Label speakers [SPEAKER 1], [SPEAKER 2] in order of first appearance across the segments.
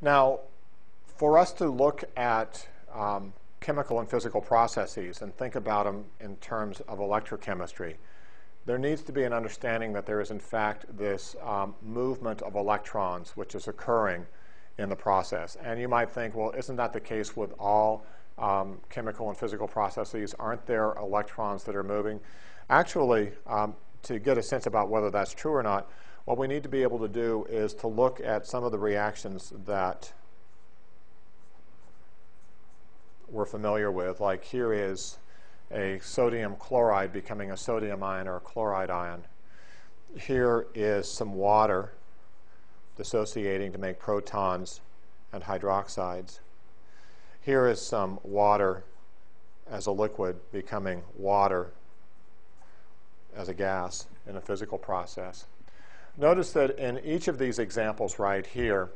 [SPEAKER 1] Now, for us to look at chemical and physical processes and think about them in terms of electrochemistry, there needs to be an understanding that there is in fact this movement of electrons which is occurring in the process. And you might think, well, isn't that the case with all chemical and physical processes? Aren't there electrons that are moving? Actually, to get a sense about whether that's true or not, what we need to be able to do is to look at some of the reactions that we're familiar with. Like here is a sodium chloride becoming a sodium ion or a chloride ion. Here is some water dissociating to make protons and hydroxides. Here is some water as a liquid becoming water as a gas in a physical process. Notice that in each of these examples right here,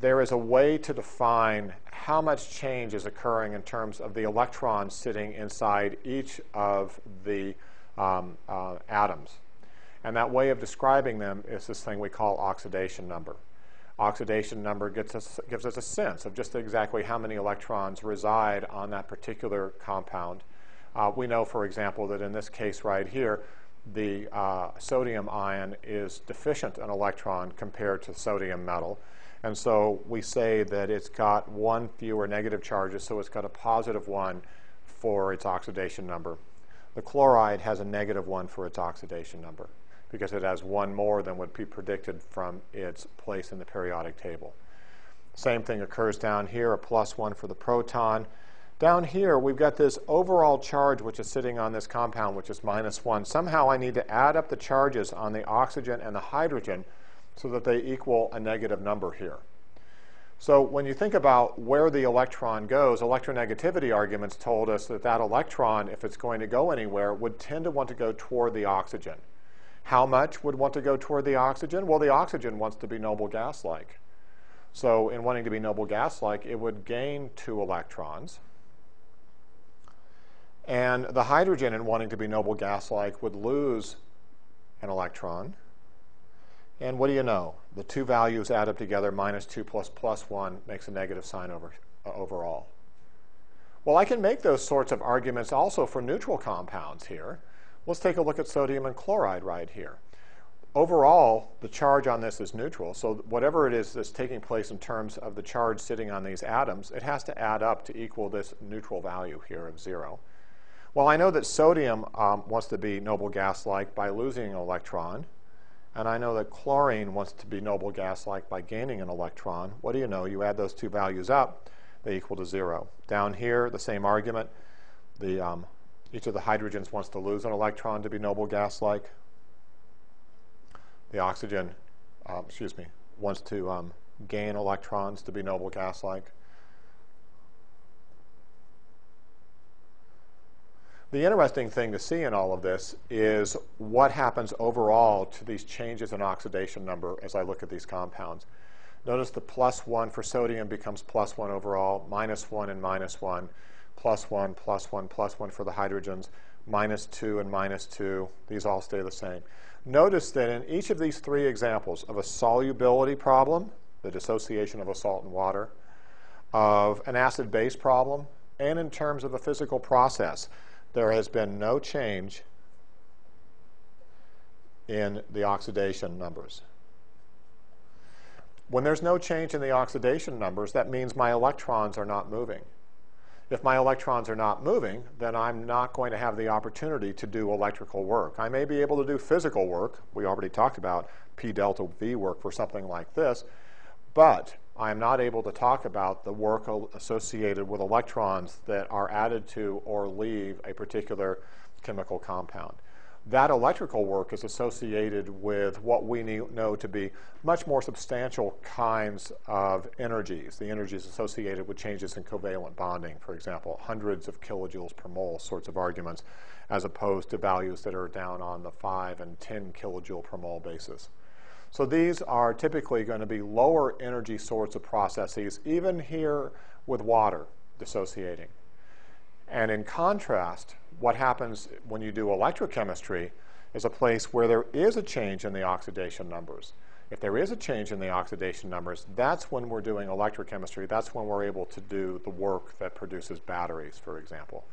[SPEAKER 1] there is a way to define how much change is occurring in terms of the electrons sitting inside each of the atoms. And that way of describing them is this thing we call oxidation number. Oxidation number gives us a sense of just exactly how many electrons reside on that particular compound. We know, for example, that in this case right here, the sodium ion is deficient in electron compared to sodium metal. And so we say that it's got one fewer negative charges, so it's got a positive one for its oxidation number. The chloride has a negative one for its oxidation number because it has one more than would be predicted from its place in the periodic table. Same thing occurs down here, a +1 for the proton. Down here, we've got this overall charge which is sitting on this compound, which is -1. Somehow I need to add up the charges on the oxygen and the hydrogen so that they equal a negative number here. So when you think about where the electron goes, electronegativity arguments told us that that electron, if it's going to go anywhere, would tend to want to go toward the oxygen. How much would want to go toward the oxygen? Well, the oxygen wants to be noble gas-like. So in wanting to be noble gas-like, it would gain 2 electrons. And the hydrogen, in wanting to be noble gas-like, would lose an electron. And what do you know? The two values add up together, -2 plus +1 makes a negative sign overall. Well, I can make those sorts of arguments also for neutral compounds here. Let's take a look at sodium and chloride right here. Overall, the charge on this is neutral, so whatever it is that's taking place in terms of the charge sitting on these atoms, it has to add up to equal this neutral value here of 0. Well, I know that sodium wants to be noble gas-like by losing an electron, and I know that chlorine wants to be noble gas-like by gaining an electron. What do you know? You add those two values up, they equal to 0. Down here, the same argument. Each of the hydrogens wants to lose an electron to be noble gas-like. The oxygen, wants to gain electrons to be noble gas-like. The interesting thing to see in all of this is what happens overall to these changes in oxidation number as I look at these compounds. Notice the +1 for sodium becomes +1 overall, -1 and -1, +1, +1, +1 for the hydrogens, -2 and -2. These all stay the same. Notice that in each of these three examples of a solubility problem, the dissociation of a salt and water, of an acid-base problem, and in terms of a physical process, there has been no change in the oxidation numbers. When there's no change in the oxidation numbers, that means my electrons are not moving. If my electrons are not moving, then I'm not going to have the opportunity to do electrical work. I may be able to do physical work. We already talked about P delta V work for something like this, but I am not able to talk about the work associated with electrons that are added to or leave a particular chemical compound. That electrical work is associated with what we know to be much more substantial kinds of energies. The energies associated with changes in covalent bonding, for example, hundreds of kilojoules per mole sorts of arguments, as opposed to values that are down on the 5 and 10 kilojoule per mole basis. So these are typically going to be lower energy sorts of processes, even here with water dissociating. And in contrast, what happens when you do electrochemistry is a place where there is a change in the oxidation numbers. If there is a change in the oxidation numbers, that's when we're doing electrochemistry. That's when we're able to do the work that produces batteries, for example.